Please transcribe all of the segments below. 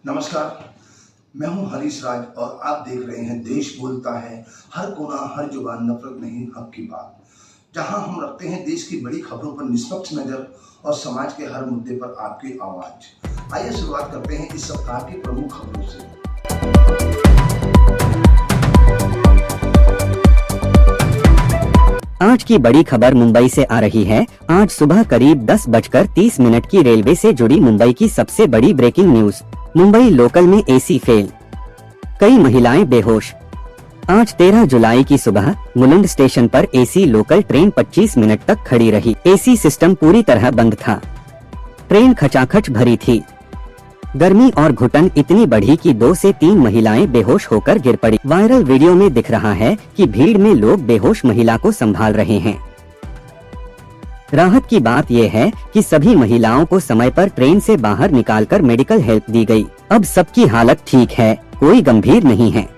नमस्कार, मैं हूं हरीश राज और आप देख रहे हैं देश बोलता है। हर कोना हर जुबान, नफरत नहीं हक की बात। जहां हम रखते हैं देश की बड़ी खबरों पर निष्पक्ष नजर और समाज के हर मुद्दे पर आपकी आवाज। आइए शुरुआत करते हैं इस सप्ताह की प्रमुख खबरों से। आज की बड़ी खबर मुंबई से आ रही है। आज सुबह करीब 10:30 की रेलवे से जुड़ी मुंबई की सबसे बड़ी ब्रेकिंग न्यूज। मुंबई लोकल में एसी फेल, कई महिलाएं बेहोश। आज 13 जुलाई की सुबह मुलुंड स्टेशन पर एसी लोकल ट्रेन 25 मिनट तक खड़ी रही। एसी सिस्टम पूरी तरह बंद था। ट्रेन खचाखच भरी थी। गर्मी और घुटन इतनी बढ़ी कि 2 से 3 महिलाएं बेहोश होकर गिर पड़ी। वायरल वीडियो में दिख रहा है कि भीड़ में लोग बेहोश महिला को संभाल रहे हैं। राहत की बात यह है कि सभी महिलाओं को समय पर ट्रेन से बाहर निकालकर मेडिकल हेल्प दी गई। अब सबकी हालत ठीक है, कोई गंभीर नहीं है।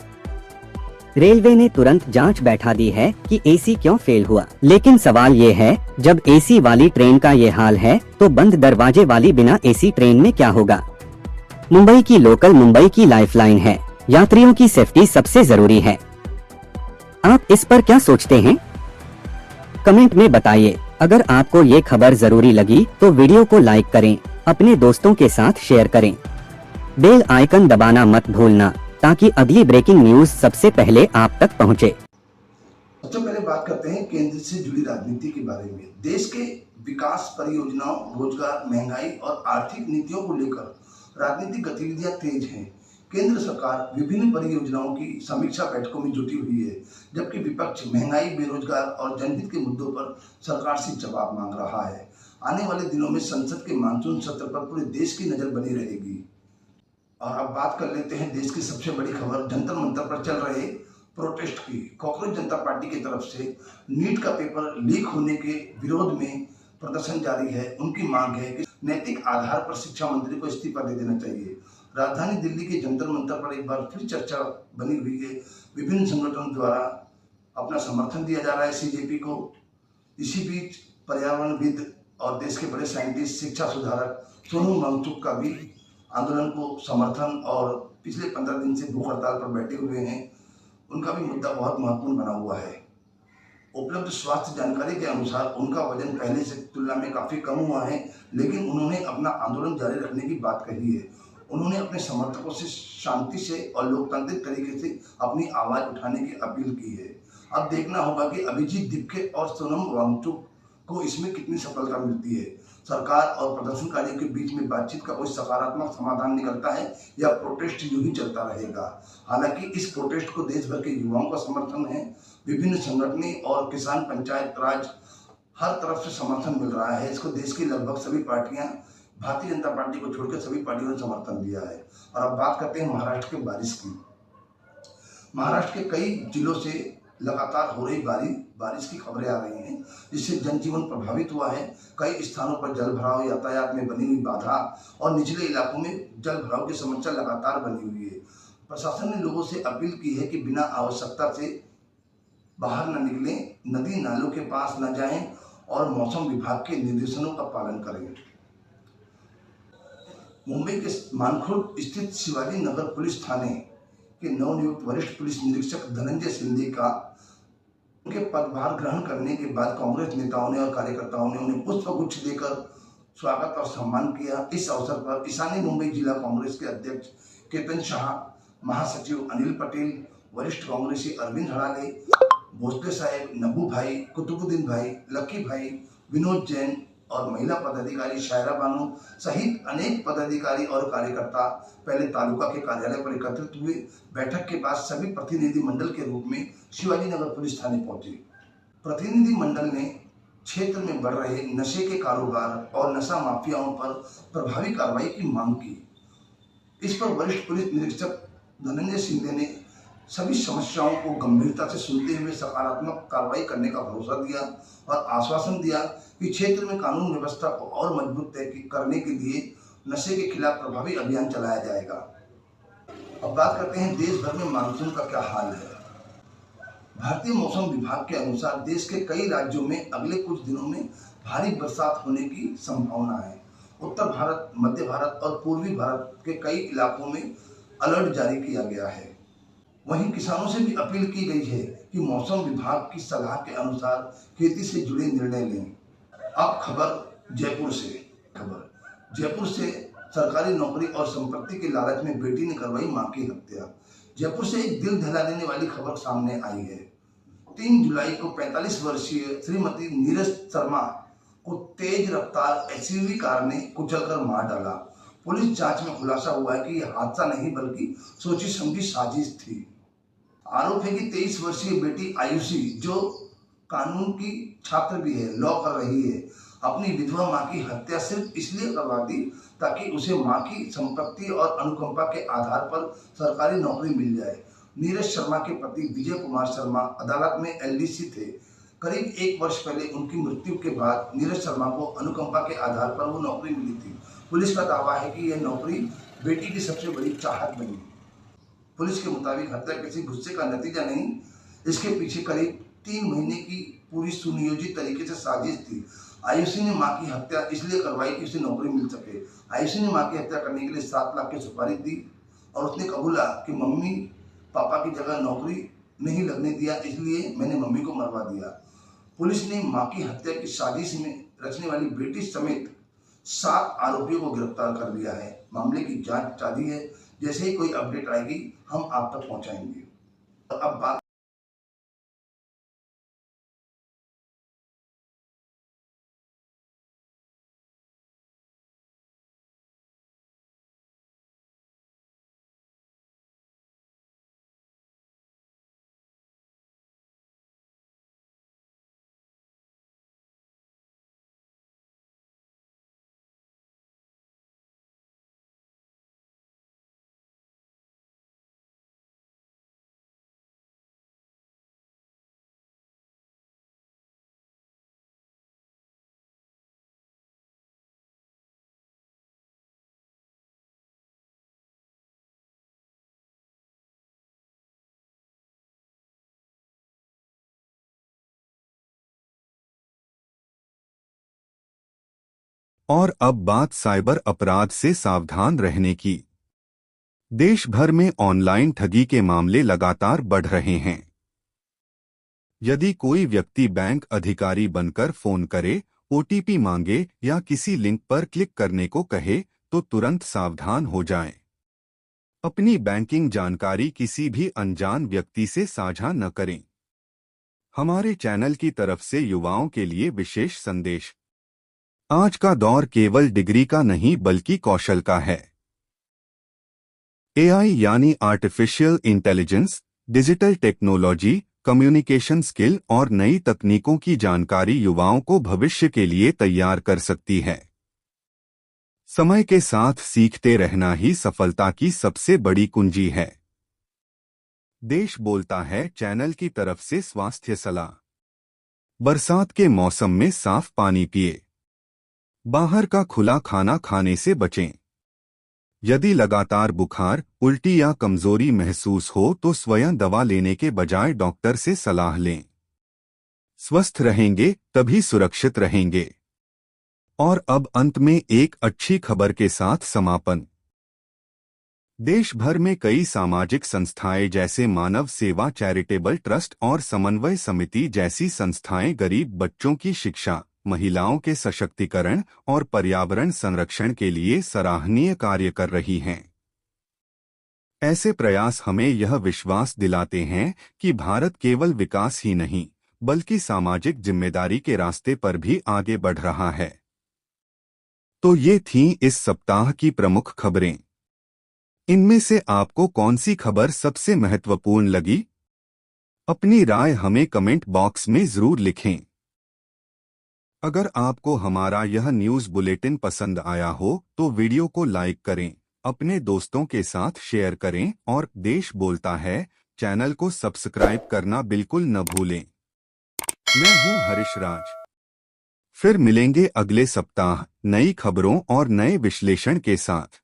रेलवे ने तुरंत जांच बैठा दी है कि एसी क्यों फेल हुआ। लेकिन सवाल ये है, जब एसी वाली ट्रेन का ये हाल है तो बंद दरवाजे वाली बिना एसी ट्रेन में क्या होगा। मुंबई की लोकल मुंबई की लाइफलाइन है। यात्रियों की सेफ्टी सबसे जरूरी है। आप इस पर क्या सोचते हैं? कमेंट में बताइए। अगर आपको ये खबर जरूरी लगी तो वीडियो को लाइक करें, अपने दोस्तों के साथ शेयर करें। बेल आइकन दबाना मत भूलना ताकि अगली ब्रेकिंग न्यूज सबसे पहले आप तक पहुंचे। सबसे पहले बात करते हैं केंद्र से जुड़ी राजनीति के बारे में। देश के विकास परियोजनाओं, रोजगार, महंगाई और आर्थिक नीतियों को लेकर राजनीतिक गतिविधियां तेज हैं। केंद्र सरकार विभिन्न परियोजनाओं की समीक्षा बैठकों में जुटी हुई है, जबकि विपक्ष महंगाई, बेरोजगार और जनहित के मुद्दों पर सरकार से जवाब मांग रहा है। आने वाले दिनों में संसद के मानसून सत्र पर पूरे देश की नजर बनी रहेगी। और अब बात कर लेते हैं देश की सबसे बड़ी खबर, जंतर मंतर पर चल रहे प्रोटेस्ट की। कांग्रेस जनता पार्टी की तरफ से नीट का पेपर लीक होने के विरोध में प्रदर्शन जारी है। उनकी मांग है कि नैतिक आधार पर शिक्षा मंत्री को इस्तीफा दे देना चाहिए। राजधानी दिल्ली के जंतर मंतर पर एक बार फिर चर्चा बनी हुई है। विभिन्न संगठनों द्वारा अपना समर्थन दिया जा रहा है सीजेपी को। इसी बीच पर्यावरणविद और देश के बड़े साइंटिस्ट, शिक्षा सुधारक सोनू वांगचुक का भी आंदोलन को समर्थन और पिछले 15 दिन से भूख हड़ताल पर बैठे हुए हैं। उनका भी मुद्दा बहुत महत्वपूर्ण बना हुआ है। उपलब्ध स्वास्थ्य जानकारी के अनुसार उनका वजन पहले से तुलना में काफी कम हुआ है, लेकिन उन्होंने अपना आंदोलन जारी रखने की बात कही है। उन्होंने अपने समर्थकों से शांति से और लोकतांत्रिक तरीके से अपनी आवाज उठाने की अपील की है। अब देखना होगा कि अभिजीत दीपके और सोनम वांगचुक को इसमें कितनी सफलता मिलती है। सरकार और प्रदर्शनकारियों के बीच में बातचीत का कोई सकारात्मक समाधान निकलता है या प्रोटेस्ट यूं ही चलता रहेगा। हालांकि इस प्रोटेस्ट को देश भर के युवाओं का समर्थन है। विभिन्न संगठनों और किसान, पंचायत राज, हर तरफ से समर्थन मिल रहा है। इसको देश की लगभग सभी पार्टियां, भारतीय जनता पार्टी को छोड़कर सभी पार्टियों ने समर्थन दिया है। और अब बात करते हैं महाराष्ट्र के बारिश की। महाराष्ट्र के कई जिलों से लगातार हो रही बारिश की खबरें आ रही हैं, जिससे जनजीवन प्रभावित हुआ है। कई स्थानों पर जल भराव, यातायात में बनी हुई बाधा और निचले इलाकों में जल भराव की समस्या लगातार बनी हुई है। प्रशासन ने लोगों से अपील की है कि बिना आवश्यकता से बाहर न निकलें, नदी नालों के पास न जाएं और मौसम विभाग के निर्देशों का पालन करें। मुंबई के मानखुर्द स्थित शिवाजी नगर पुलिस थाने के नवनियुक्त वरिष्ठ पुलिस निरीक्षक धनंजय शिंदे का उनके पदभार ग्रहण करने के बाद कांग्रेस नेताओं ने और कार्यकर्ताओं ने उन्हें पुष्पगुच्छ देकर स्वागत और सम्मान किया। इस अवसर पर ईशान्य मुंबई जिला कांग्रेस के अध्यक्ष केतन शाह, महासचिव अनिल पटेल, वरिष्ठ कांग्रेसी अरविंद हड़ाले, भोसले साहेब, नब्बू भाई, कुतुबुद्दीन भाई, लक्की भाई, विनोद जैन और महिला पदाधिकारी शायरा बानो सहित अनेक पदाधिकारी और कार्यकर्ता पहले तालुका के कार्यालय पर एकत्रित हुए। बैठक के बाद सभी प्रतिनिधि मंडल के रूप में शिवाजी नगर पुलिस थाने पहुंचे। प्रतिनिधि मंडल ने क्षेत्र में बढ़ रहे नशे के कारोबार और नशा माफियाओं पर प्रभावी कार्रवाई की मांग की। इस पर वरिष्ठ पुलिस निरीक्षक धनंजय शिंदे ने सभी समस्याओं को गंभीरता से सुनते हुए सकारात्मक कार्रवाई करने का भरोसा दिया और आश्वासन दिया कि क्षेत्र में कानून व्यवस्था को और मजबूत करने के लिए नशे के खिलाफ प्रभावी अभियान चलाया जाएगा। अब बात करते हैं देश भर में मानसून का क्या हाल है। भारतीय मौसम विभाग के अनुसार देश के कई राज्यों में अगले कुछ दिनों में भारी बरसात होने की संभावना है। उत्तर भारत, मध्य भारत और पूर्वी भारत के कई इलाकों में अलर्ट जारी किया गया है। वहीं किसानों से भी अपील की गई है कि मौसम विभाग की सलाह के अनुसार खेती से जुड़े निर्णय लें। अब खबर जयपुर से। जयपुर से सरकारी नौकरी और संपत्ति के लालच में बेटी ने करवाई मां की हत्या। जयपुर से एक दिल दहला देने वाली खबर सामने आई है। 3 जुलाई को 45 वर्षीय श्रीमती नीरज शर्मा को तेज रफ्तार एसयूवी कार ने कुचलकर मार डाला। पुलिस जांच में खुलासा हुआ है कि यह हादसा नहीं बल्कि सोची समझी साजिश थी। आरोप है कि 23 वर्षीय बेटी आयुषी, जो कानून की छात्र भी है, लॉ कर रही है, अपनी विधवा मां की हत्या सिर्फ इसलिए करवा दी ताकि उसे मां की संपत्ति और अनुकंपा के आधार पर सरकारी नौकरी मिल जाए। नीरज शर्मा के पति विजय कुमार शर्मा अदालत में एलडीसी थे। करीब 1 वर्ष पहले उनकी मृत्यु के बाद नीरज शर्मा को अनुकंपा के आधार पर वो नौकरी मिली थी। पुलिस का दावा है कि यह नौकरी बेटी की सबसे बड़ी चाहत बनी। पुलिस के मुताबिक हत्या किसी गुस्से का नतीजा नहीं, इसके पीछे करीब 3 महीने की पूरी सुनियोजित तरीके से साजिश थी। आयुषी ने मां की हत्या इसलिए करवाई कि उसे नौकरी मिल सके। आयुषी ने मां की हत्या करने के लिए 7 लाख की सुपारी दी और उसने कबूला कि मम्मी पापा की जगह नौकरी नहीं लगने दिया, इसलिए मैंने मम्मी को मरवा दिया। पुलिस ने मां की हत्या की साजिश में रचने वाली बेटी समेत 7 आरोपियों को गिरफ्तार कर लिया है। मामले की जांच जारी है। जैसे ही कोई अपडेट आएगी हम आप तक पहुंचाएंगे। अब बात और अब बात साइबर अपराध से सावधान रहने की। देश भर में ऑनलाइन ठगी के मामले लगातार बढ़ रहे हैं। यदि कोई व्यक्ति बैंक अधिकारी बनकर फोन करे, ओटीपी मांगे या किसी लिंक पर क्लिक करने को कहे तो तुरंत सावधान हो जाएं। अपनी बैंकिंग जानकारी किसी भी अनजान व्यक्ति से साझा न करें। हमारे चैनल की तरफ से युवाओं के लिए विशेष संदेश। आज का दौर केवल डिग्री का नहीं बल्कि कौशल का है। एआई यानी artificial intelligence, digital technology, communication skill और नई तकनीकों की जानकारी युवाओं को भविष्य के लिए तैयार कर सकती है। समय के साथ सीखते रहना ही सफलता की सबसे बड़ी कुंजी है। देश बोलता है चैनल की तरफ से स्वास्थ्य सलाह। बरसात के मौसम में साफ पानी पिए। बाहर का खुला खाना खाने से बचें। यदि लगातार बुखार, उल्टी या कमजोरी महसूस हो तो स्वयं दवा लेने के बजाय डॉक्टर से सलाह लें। स्वस्थ रहेंगे तभी सुरक्षित रहेंगे। और अब अंत में एक अच्छी खबर के साथ समापन। देश भर में कई सामाजिक संस्थाएं जैसे मानव सेवा चैरिटेबल ट्रस्ट और समन्वय समिति जैसी संस्थाएं गरीब बच्चों की शिक्षा, महिलाओं के सशक्तिकरण और पर्यावरण संरक्षण के लिए सराहनीय कार्य कर रही हैं। ऐसे प्रयास हमें यह विश्वास दिलाते हैं कि भारत केवल विकास ही नहीं बल्कि सामाजिक जिम्मेदारी के रास्ते पर भी आगे बढ़ रहा है। तो ये थीं इस सप्ताह की प्रमुख खबरें। इनमें से आपको कौन सी खबर सबसे महत्वपूर्ण लगी? अपनी राय हमें कमेंट बॉक्स में जरूर लिखें। अगर आपको हमारा यह न्यूज़ बुलेटिन पसंद आया हो तो वीडियो को लाइक करें, अपने दोस्तों के साथ शेयर करें और देश बोलता है चैनल को सब्सक्राइब करना बिल्कुल न भूलें। मैं हूं हरीश राज। फिर मिलेंगे अगले सप्ताह नई खबरों और नए विश्लेषण के साथ।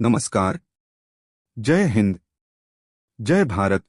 नमस्कार। जय हिंद। जय भारत।